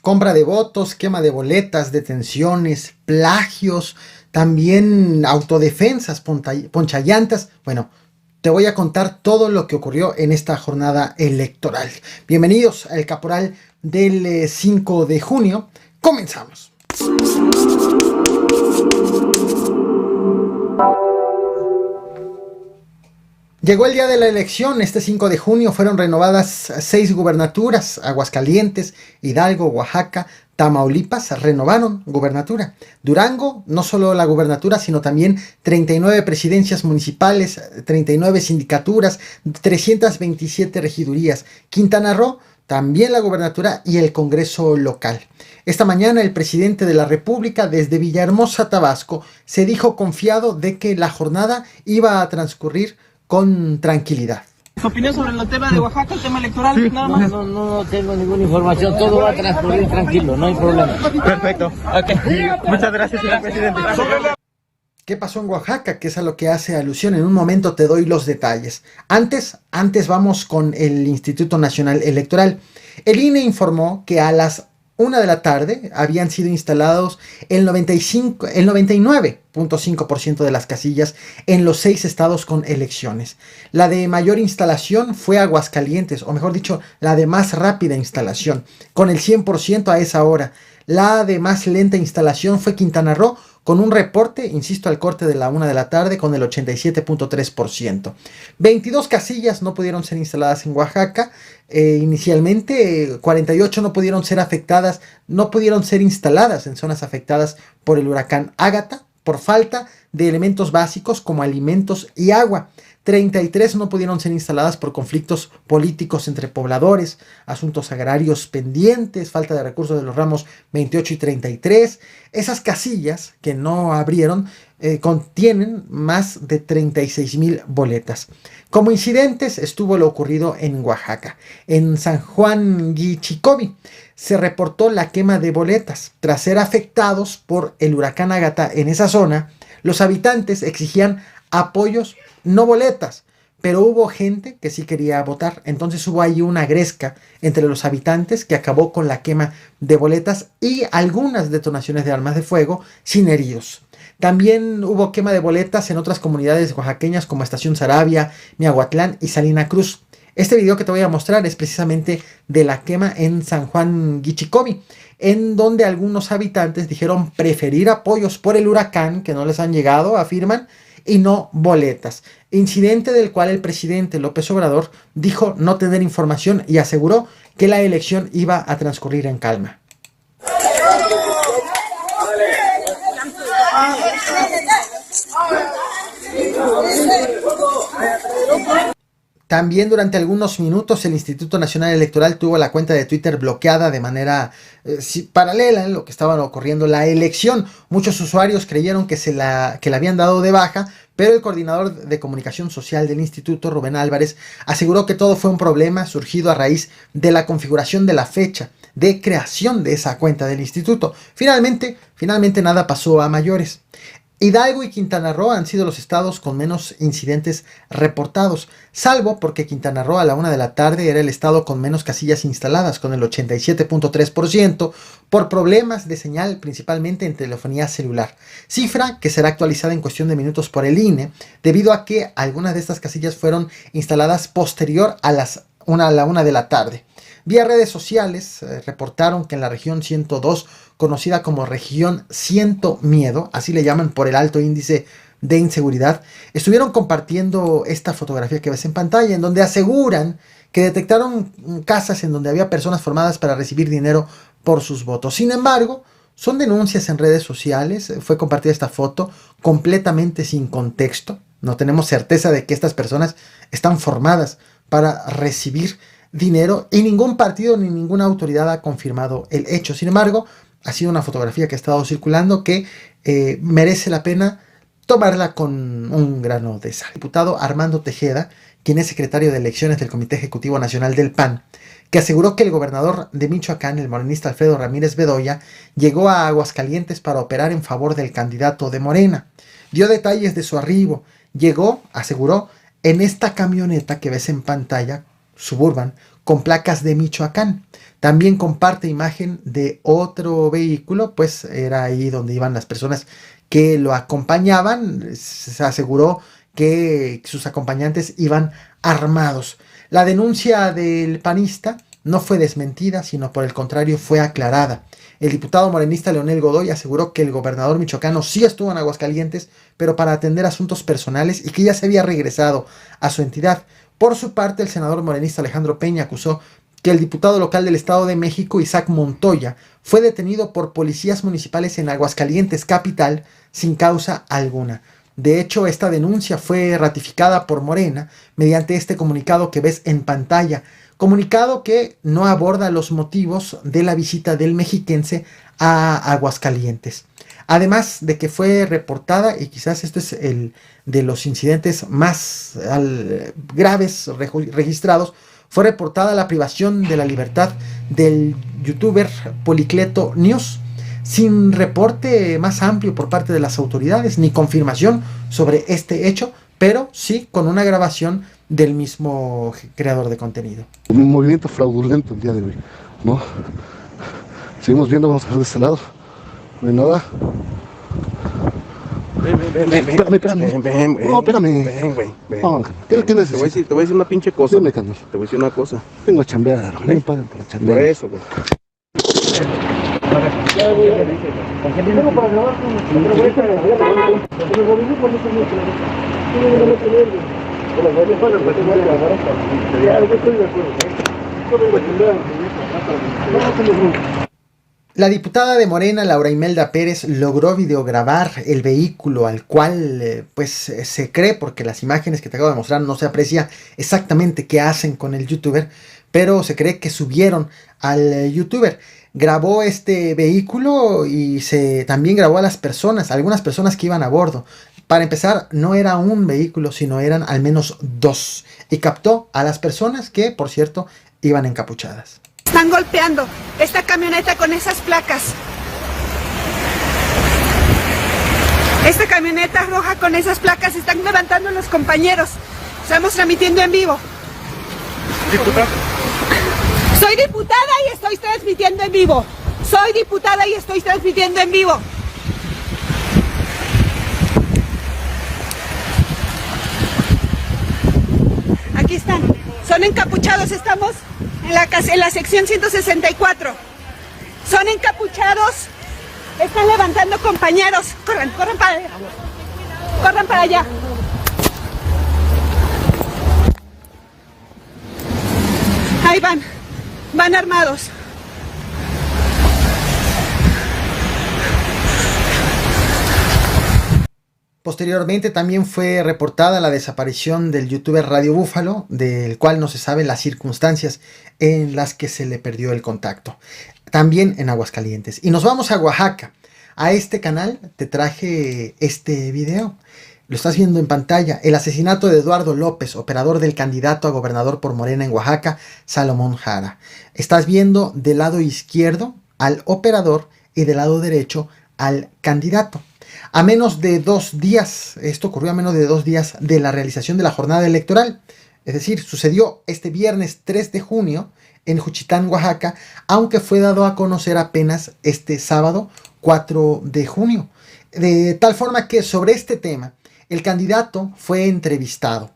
Compra de votos, quema de boletas, detenciones, plagios, también autodefensas, ponchallantas. Bueno, te voy a contar todo lo que ocurrió en esta jornada electoral. Bienvenidos al Caporal del 5 de junio. Comenzamos. Llegó el día de la elección, este 5 de junio fueron renovadas 6 gubernaturas: Aguascalientes, Hidalgo, Oaxaca, Tamaulipas renovaron gubernatura. Durango, no solo la gubernatura, sino también 39 presidencias municipales, 39 sindicaturas, 327 regidurías. Quintana Roo, también la gubernatura y el Congreso local. Esta mañana el presidente de la República, desde Villahermosa, Tabasco, se dijo confiado de que la jornada iba a transcurrir con tranquilidad. ¿Su opinión sobre el tema de Oaxaca, el tema electoral? Sí, nada más. No tengo ninguna información, todo va a transcurrir tranquilo, no hay problema. Perfecto. Okay. Muchas gracias, señor presidente. ¿Qué pasó en Oaxaca? Que es a lo que hace alusión. En un momento te doy los detalles. Antes vamos con el Instituto Nacional Electoral. El INE informó que a las 1 de la tarde habían sido instalados el 99.5% de las casillas en los 6 estados con elecciones. La de mayor instalación fue Aguascalientes, o mejor dicho, la de más rápida instalación, con el 100% a esa hora. La de más lenta instalación fue Quintana Roo, con un reporte, insisto, al corte de la 1 de la tarde con el 87.3%. 22 casillas no pudieron ser instaladas en Oaxaca. Inicialmente 48 no pudieron ser instaladas en zonas afectadas por el huracán Ágata por falta de elementos básicos como alimentos y agua. 33 no pudieron ser instaladas por conflictos políticos entre pobladores, asuntos agrarios pendientes, falta de recursos de los ramos 28 y 33. Esas casillas que no abrieron contienen más de 36,000 boletas. Como incidentes estuvo lo ocurrido en Oaxaca. En San Juan Guichicobi se reportó la quema de boletas. Tras ser afectados por el huracán Ágata en esa zona, los habitantes exigían apoyos, no boletas, pero hubo gente que sí quería votar. Entonces hubo ahí una gresca entre los habitantes que acabó con la quema de boletas y algunas detonaciones de armas de fuego sin heridos. También hubo quema de boletas en otras comunidades oaxaqueñas como Estación Sarabia, Miahuatlán y Salina Cruz. Este video que te voy a mostrar es precisamente de la quema en San Juan Guichicobi, en donde algunos habitantes dijeron preferir apoyos por el huracán que no les han llegado, afirman, y no boletas. Incidente del cual el presidente López Obrador dijo no tener información y aseguró que la elección iba a transcurrir en calma. También durante algunos minutos el Instituto Nacional Electoral tuvo la cuenta de Twitter bloqueada de manera paralela en lo que estaba ocurriendo la elección. Muchos usuarios creyeron que la habían dado de baja, pero el coordinador de comunicación social del instituto, Rubén Álvarez, aseguró que todo fue un problema surgido a raíz de la configuración de la fecha de creación de esa cuenta del instituto. Finalmente nada pasó a mayores. Hidalgo y Quintana Roo han sido los estados con menos incidentes reportados, salvo porque Quintana Roo a la 1 de la tarde era el estado con menos casillas instaladas, con el 87.3%, por problemas de señal principalmente en telefonía celular, cifra que será actualizada en cuestión de minutos por el INE, debido a que algunas de estas casillas fueron instaladas posterior a la 1 de la tarde. Vía redes sociales reportaron que en la región 102, conocida como región Siento Miedo, así le llaman por el alto índice de inseguridad, estuvieron compartiendo esta fotografía que ves en pantalla, en donde aseguran que detectaron casas en donde había personas formadas para recibir dinero por sus votos. Sin embargo, son denuncias en redes sociales, fue compartida esta foto completamente sin contexto. No tenemos certeza de que estas personas están formadas para recibir dinero y ningún partido ni ninguna autoridad ha confirmado el hecho. Sin embargo, ha sido una fotografía que ha estado circulando que merece la pena tomarla con un grano de sal. El diputado Armando Tejeda, quien es secretario de elecciones del Comité Ejecutivo Nacional del PAN, que aseguró que el gobernador de Michoacán, el morenista Alfredo Ramírez Bedoya, llegó a Aguascalientes para operar en favor del candidato de Morena. Dio detalles de su arribo. Llegó, aseguró, en esta camioneta que ves en pantalla, Suburban con placas de Michoacán. También comparte imagen de otro vehículo, pues era ahí donde iban las personas que lo acompañaban. Se aseguró que sus acompañantes iban armados. La denuncia del panista no fue desmentida, sino por el contrario fue aclarada. El diputado morenista Leonel Godoy aseguró que el gobernador michoacano sí estuvo en Aguascalientes, pero para atender asuntos personales y que ya se había regresado a su entidad. Por su parte, el senador morenista Alejandro Peña acusó que el diputado local del Estado de México, Isaac Montoya, fue detenido por policías municipales en Aguascalientes capital sin causa alguna. De hecho, esta denuncia fue ratificada por Morena mediante este comunicado que ves en pantalla, comunicado que no aborda los motivos de la visita del mexiquense a Aguascalientes. Además de que fue reportada, y quizás esto es el de los incidentes más graves registrados, fue reportada la privación de la libertad del youtuber Policleto News, sin reporte más amplio por parte de las autoridades, ni confirmación sobre este hecho, pero sí con una grabación del mismo creador de contenido. Un movimiento fraudulento el día de hoy, ¿no? Seguimos viendo, vamos a ver de este lado. No hay nada. Ven, No, espérame. Ven. No, ¿qué necesitas? Te voy a decir una pinche cosa. Dime, carnal. Te voy a decir una cosa. Vengo a chambear, no me pagan por chambear. Por eso, güey. La diputada de Morena, Laura Imelda Pérez, logró videograbar el vehículo al cual se cree, porque las imágenes que te acabo de mostrar no se aprecia exactamente qué hacen con el youtuber, pero se cree que subieron al youtuber. Grabó este vehículo y también grabó a las personas, algunas personas que iban a bordo. Para empezar, no era un vehículo, sino eran al menos dos. Y captó a las personas que, por cierto, iban encapuchadas. Están golpeando esta camioneta con esas placas. Esta camioneta roja con esas placas están levantando los compañeros. Estamos transmitiendo en vivo. Diputada. Soy diputada y estoy transmitiendo en vivo. Soy diputada y estoy transmitiendo en vivo. Aquí están. Son encapuchados. Estamos en la sección 164. Son encapuchados. Están levantando compañeros. Corran para allá. Corran para allá. Ahí van armados. Posteriormente también fue reportada la desaparición del youtuber Radio Búfalo, del cual no se saben las circunstancias en las que se le perdió el contacto. También en Aguascalientes. Y nos vamos a Oaxaca. A este canal te traje este video. Lo estás viendo en pantalla. El asesinato de Eduardo López, operador del candidato a gobernador por Morena en Oaxaca, Salomón Jara. Estás viendo del lado izquierdo al operador y del lado derecho al candidato. A menos de 2 días, esto ocurrió a menos de 2 días de la realización de la jornada electoral. Es decir, sucedió este viernes 3 de junio en Juchitán, Oaxaca, aunque fue dado a conocer apenas este sábado 4 de junio. De tal forma que sobre este tema, el candidato fue entrevistado.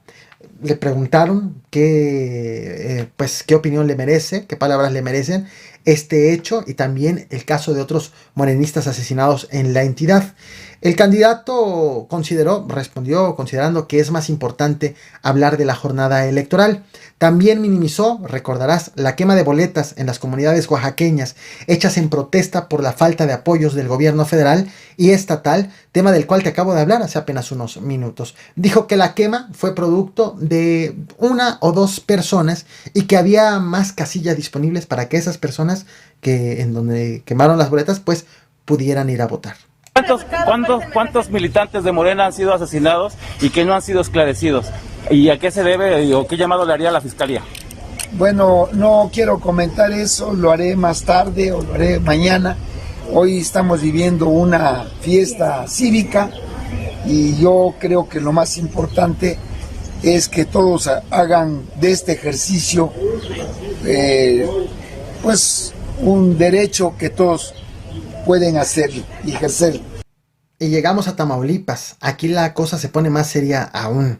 Le preguntaron qué opinión le merece, qué palabras le merecen este hecho y también el caso de otros morenistas asesinados en la entidad. El candidato respondió considerando que es más importante hablar de la jornada electoral. También minimizó, recordarás, la quema de boletas en las comunidades oaxaqueñas hechas en protesta por la falta de apoyos del gobierno federal y estatal, tema del cual te acabo de hablar hace apenas unos minutos. Dijo que la quema fue producto de 1 o 2 personas y que había más casillas disponibles para que esas personas en donde quemaron las boletas pues pudieran ir a votar. ¿Cuántos militantes de Morena han sido asesinados y que no han sido esclarecidos? ¿Y a qué se debe o qué llamado le haría a la Fiscalía? Bueno, no quiero comentar eso, lo haré más tarde o lo haré mañana. Hoy estamos viviendo una fiesta cívica y yo creo que lo más importante es que todos hagan de este ejercicio pues un derecho que todos pueden hacer y ejercer. Y llegamos a Tamaulipas. Aquí la cosa se pone más seria aún.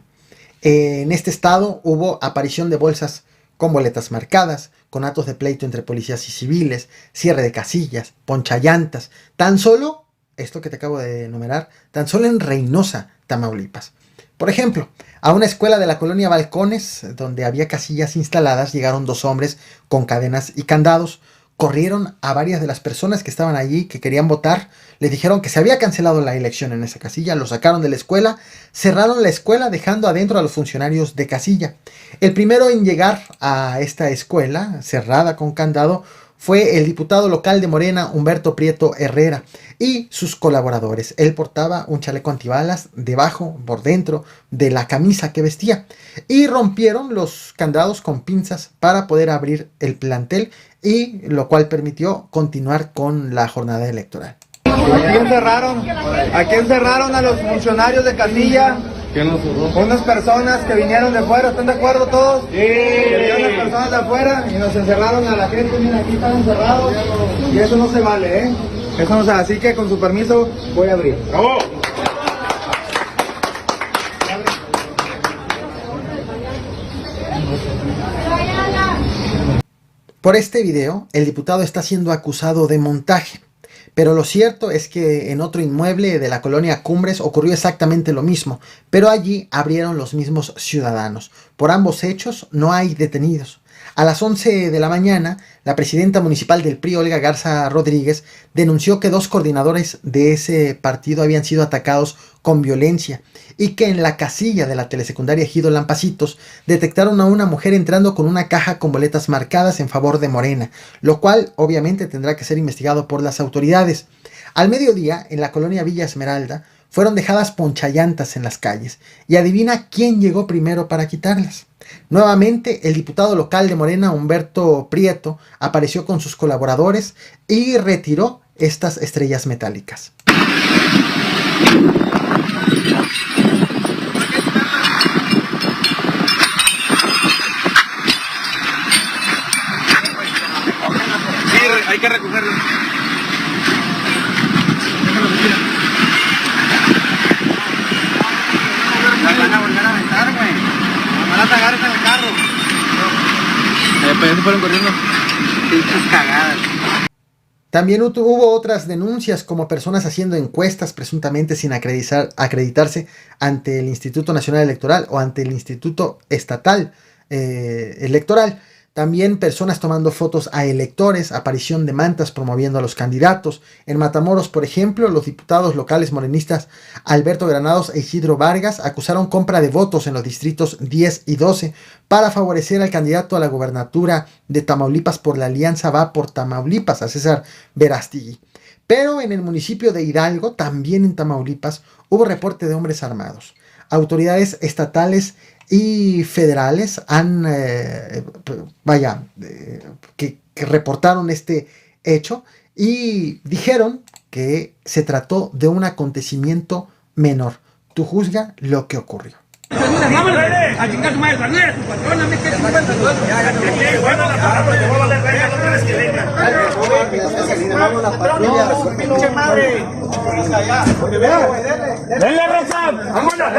En este estado hubo aparición de bolsas con boletas marcadas, con actos de pleito entre policías y civiles, cierre de casillas, ponchallantas. Tan solo, esto que te acabo de enumerar, tan solo en Reynosa, Tamaulipas. Por ejemplo, a una escuela de la colonia Balcones, donde había casillas instaladas, llegaron 2 hombres con cadenas y candados. Corrieron a varias de las personas que estaban allí, que querían votar, les dijeron que se había cancelado la elección en esa casilla, lo sacaron de la escuela, cerraron la escuela dejando adentro a los funcionarios de casilla. El primero en llegar a esta escuela, cerrada con candado, fue el diputado local de Morena, Humberto Prieto Herrera, y sus colaboradores. Él portaba un chaleco antibalas debajo, por dentro, de la camisa que vestía, y rompieron los candados con pinzas para poder abrir el plantel, y lo cual permitió continuar con la jornada electoral. Aquí encerraron a los funcionarios de casilla. Unas personas que vinieron de fuera, ¿están de acuerdo todos? Sí. Que vinieron las personas de afuera y nos encerraron a la gente, miren, aquí están encerrados y eso no se vale, ¿eh? Eso no se vale, así que con su permiso voy a abrir. ¡Bravo! Por este video, el diputado está siendo acusado de montaje. Pero lo cierto es que en otro inmueble de la colonia Cumbres ocurrió exactamente lo mismo, pero allí abrieron los mismos ciudadanos. Por ambos hechos no hay detenidos. A las 11 de la mañana, la presidenta municipal del PRI, Olga Garza Rodríguez, denunció que 2 coordinadores de ese partido habían sido atacados con violencia y que en la casilla de la telesecundaria Ejido Lampacitos detectaron a una mujer entrando con una caja con boletas marcadas en favor de Morena, lo cual obviamente tendrá que ser investigado por las autoridades. Al mediodía, en la colonia Villa Esmeralda, fueron dejadas ponchallantas en las calles, y adivina quién llegó primero para quitarlas. Nuevamente, el diputado local de Morena, Humberto Prieto, apareció con sus colaboradores y retiró estas estrellas metálicas. Sí, hay que recogerlo. Las van a volver a aventar, güey. Van a tagar en el carro. Pues ya se fueron corriendo. Pinches cagadas. También hubo otras denuncias, como personas haciendo encuestas presuntamente sin acreditarse ante el Instituto Nacional Electoral o ante el Instituto Estatal Electoral. También personas tomando fotos a electores, aparición de mantas promoviendo a los candidatos. En Matamoros, por ejemplo, los diputados locales morenistas Alberto Granados e Isidro Vargas acusaron compra de votos en los distritos 10 y 12 para favorecer al candidato a la gobernatura de Tamaulipas por la Alianza Va por Tamaulipas, a César Verástegui. Pero en el municipio de Hidalgo, también en Tamaulipas, hubo reporte de hombres armados. Autoridades estatales y federales han que reportaron este hecho y dijeron que se trató de un acontecimiento menor. Tú juzga lo que ocurrió. ¡Denle, Rosa! ¡Vámonos!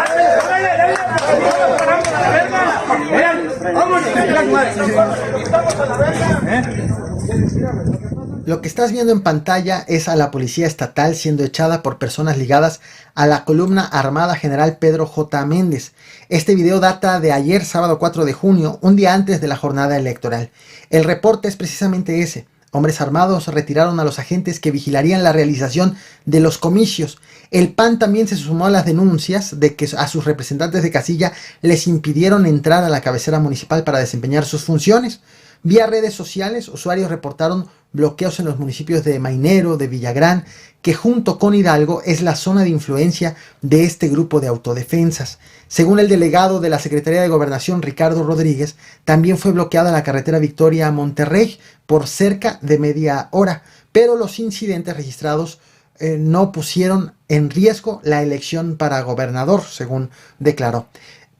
Lo que estás viendo en pantalla es a la policía estatal siendo echada por personas ligadas a la columna armada general Pedro J. Méndez. Este video data de ayer, sábado 4 de junio, un día antes de la jornada electoral. El reporte es precisamente ese. Hombres armados retiraron a los agentes que vigilarían la realización de los comicios. El PAN también se sumó a las denuncias de que a sus representantes de casilla les impidieron entrar a la cabecera municipal para desempeñar sus funciones. Vía redes sociales, usuarios reportaron bloqueos en los municipios de Mainero, de Villagrán, que junto con Hidalgo es la zona de influencia de este grupo de autodefensas. Según el delegado de la Secretaría de Gobernación, Ricardo Rodríguez, también fue bloqueada la carretera Victoria a Monterrey por cerca de media hora, pero los incidentes registrados no pusieron en riesgo la elección para gobernador, según declaró.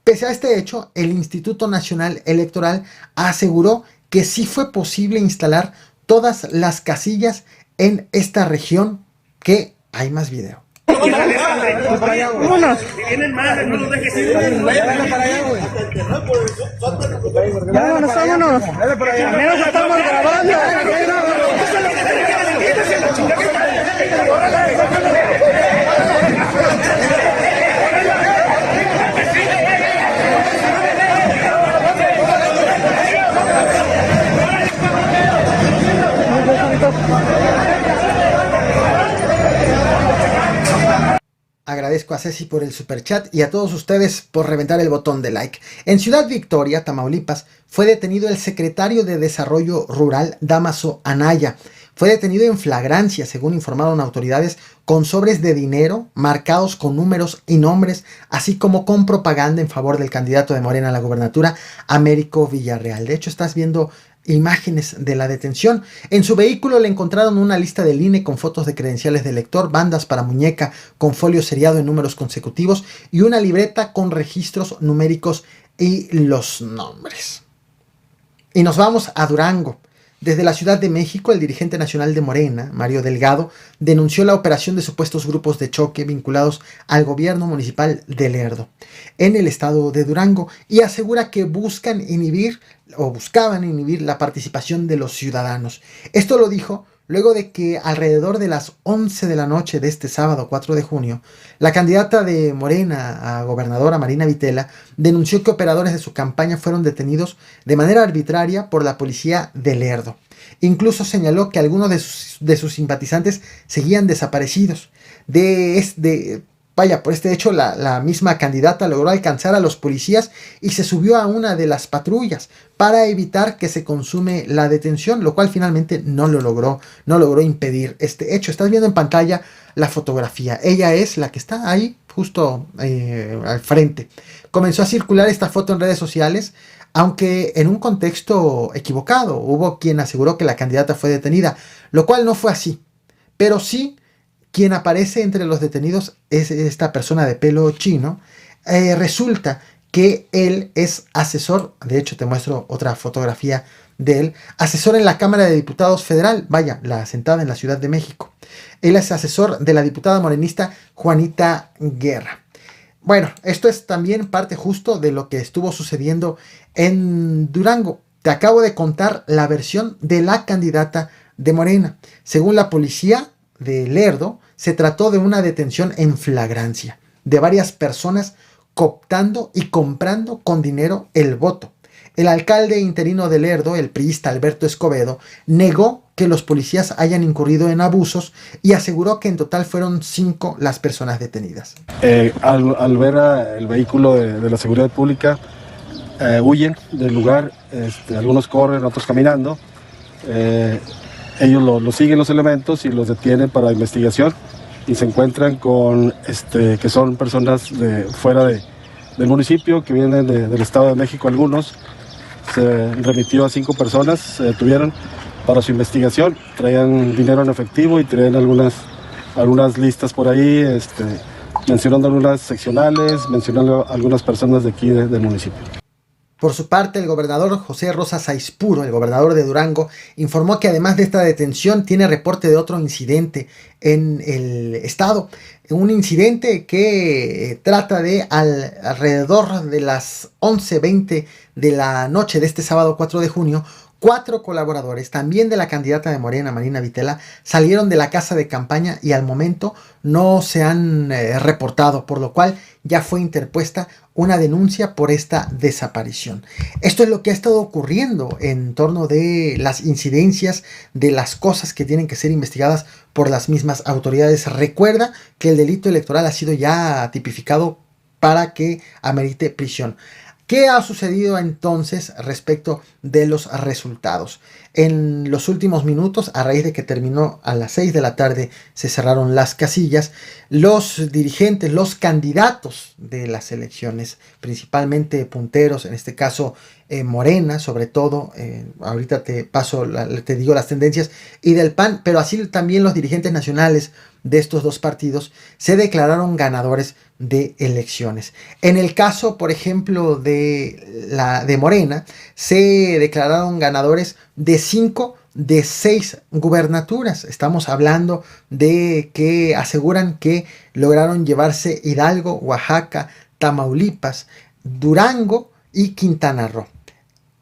Pese a este hecho, el Instituto Nacional Electoral aseguró que sí fue posible instalar todas las casillas en esta región, que hay más video. Vámonos. Si vienen más, no los dejes ir. Vámonos. Menos estamos grabando. Agradezco a Ceci por el superchat y a todos ustedes por reventar el botón de like. En Ciudad Victoria, Tamaulipas, fue detenido el secretario de Desarrollo Rural, Dámaso Anaya. Fue detenido en flagrancia, según informaron autoridades, con sobres de dinero marcados con números y nombres, así como con propaganda en favor del candidato de Morena a la gobernatura, Américo Villarreal. De hecho, estás viendo imágenes de la detención. En su vehículo le encontraron una lista del INE con fotos de credenciales de elector, bandas para muñeca con folio seriado en números consecutivos y una libreta con registros numéricos y los nombres. Y nos vamos a Durango. Desde la Ciudad de México, el dirigente nacional de Morena, Mario Delgado, denunció la operación de supuestos grupos de choque vinculados al gobierno municipal de Lerdo, en el estado de Durango, y asegura que buscaban inhibir la participación de los ciudadanos. Esto lo dijo luego de que alrededor de las 11 de la noche de este sábado 4 de junio, la candidata de Morena a gobernadora, Marina Vitela, denunció que operadores de su campaña fueron detenidos de manera arbitraria por la policía de Lerdo. Incluso señaló que algunos de sus simpatizantes seguían desaparecidos. Por este hecho, la misma candidata logró alcanzar a los policías y se subió a una de las patrullas para evitar que se consume la detención, lo cual finalmente no logró impedir este hecho. Estás viendo en pantalla la fotografía. Ella es la que está ahí, justo al frente. Comenzó a circular esta foto en redes sociales, aunque en un contexto equivocado. Hubo quien aseguró que la candidata fue detenida, lo cual no fue así, pero sí. Quien aparece entre los detenidos es esta persona de pelo chino. Resulta que él es asesor, de hecho te muestro otra fotografía de él, asesor en la Cámara de Diputados Federal, la sentada en la Ciudad de México. Él es asesor de la diputada morenista Juanita Guerra. Bueno, esto es también parte justo de lo que estuvo sucediendo en Durango. Te acabo de contar la versión de la candidata de Morena. Según la policía de Lerdo, se trató de una detención en flagrancia de varias personas cooptando y comprando con dinero el voto. El alcalde interino de Lerdo, el priista Alberto Escobedo, negó que los policías hayan incurrido en abusos y aseguró que en total fueron 5 las personas detenidas. Al ver el vehículo de la seguridad pública, huyen del lugar, algunos corren, otros caminando. Ellos lo siguen los elementos y los detienen para investigación y se encuentran con que son personas de fuera del municipio, que vienen del Estado de México algunos. Se remitió a 5 personas, se detuvieron para su investigación, traían dinero en efectivo y traían algunas listas por ahí, mencionando algunas seccionales, mencionando algunas personas de aquí del municipio. Por su parte, el gobernador José Rosa Saizpuro, el gobernador de Durango, informó que además de esta detención tiene reporte de otro incidente en el estado. Un incidente que trata de alrededor de las 11:20 de la noche de este sábado 4 de junio, 4 colaboradores, también de la candidata de Morena, Marina Vitela, salieron de la casa de campaña y al momento no se han reportado, por lo cual ya fue interpuesta una denuncia por esta desaparición. Esto es lo que ha estado ocurriendo en torno de las incidencias, de las cosas que tienen que ser investigadas por las mismas autoridades. Recuerda que el delito electoral ha sido ya tipificado para que amerite prisión. ¿Qué ha sucedido entonces respecto de los resultados? En los últimos minutos, a raíz de que terminó a las 6 de la tarde, se cerraron las casillas. Los dirigentes, los candidatos de las elecciones, principalmente punteros, en este caso Morena, sobre todo, ahorita te digo las tendencias, y del PAN, pero así también los dirigentes nacionales de estos dos partidos se declararon ganadores de elecciones. En el caso, por ejemplo, de Morena, se declararon ganadores de 5 de 6 gubernaturas. Estamos hablando de que aseguran que lograron llevarse Hidalgo, Oaxaca, Tamaulipas, Durango y Quintana Roo.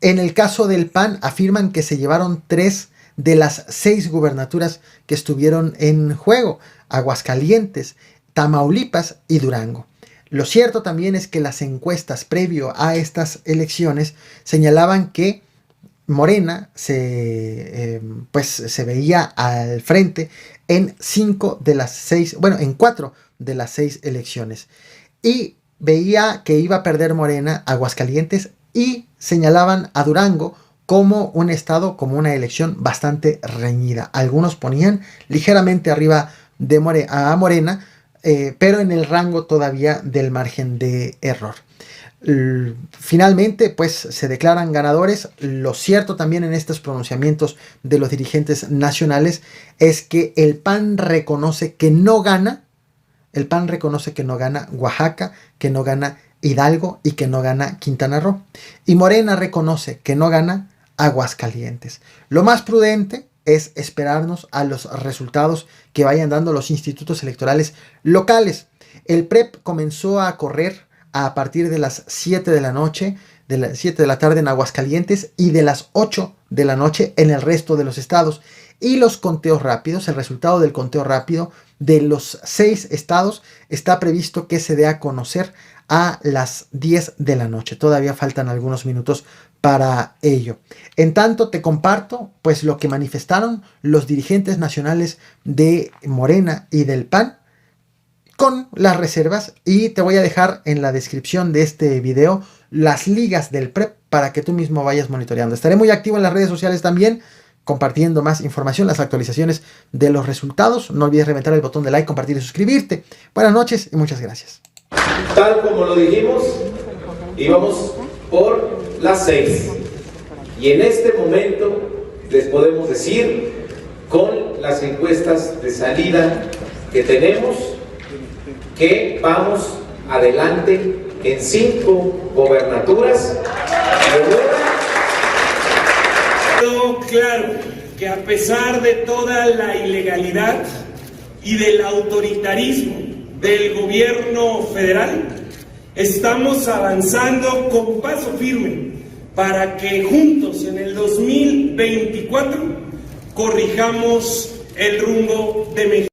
En el caso del PAN afirman que se llevaron 3 de las 6 gubernaturas que estuvieron en juego: Aguascalientes, Tamaulipas y Durango. Lo cierto también es que las encuestas previo a estas elecciones señalaban que Morena se veía al frente en 4 de las 6 elecciones, y veía que iba a perder Morena Aguascalientes, y señalaban a Durango como un estado, como una elección bastante reñida. Algunos ponían ligeramente arriba a Morena, pero en el rango todavía del margen de error. Finalmente, pues se declaran ganadores. Lo cierto también en estos pronunciamientos de los dirigentes nacionales es que el PAN reconoce que no gana. El PAN reconoce que no gana Oaxaca, que no gana Hidalgo y que no gana Quintana Roo. Y Morena reconoce que no gana Aguascalientes. Lo más prudente es esperarnos a los resultados que vayan dando los institutos electorales locales. El PREP comenzó a correr a partir de las 7 de la noche, de las 7 de la tarde en Aguascalientes, y de las 8 de la noche en el resto de los estados. Y los conteos rápidos, el resultado del conteo rápido de los 6 estados está previsto que se dé a conocer a las 10 de la noche. Todavía faltan algunos minutos para ello. En tanto, te comparto pues lo que manifestaron los dirigentes nacionales de Morena y del PAN con las reservas, y te voy a dejar en la descripción de este video las ligas del PREP para que tú mismo vayas monitoreando. Estaré muy activo en las redes sociales también, compartiendo más información, las actualizaciones de los resultados. No olvides reventar el botón de like, compartir y suscribirte. Buenas noches y muchas gracias. Tal como lo dijimos, íbamos por las 6. Y en este momento les podemos decir, con las encuestas de salida que tenemos, que vamos adelante en 5 gobernaturas. Quedó claro que a pesar de toda la ilegalidad y del autoritarismo del gobierno federal, estamos avanzando con paso firme para que juntos en el 2024 corrijamos el rumbo de México.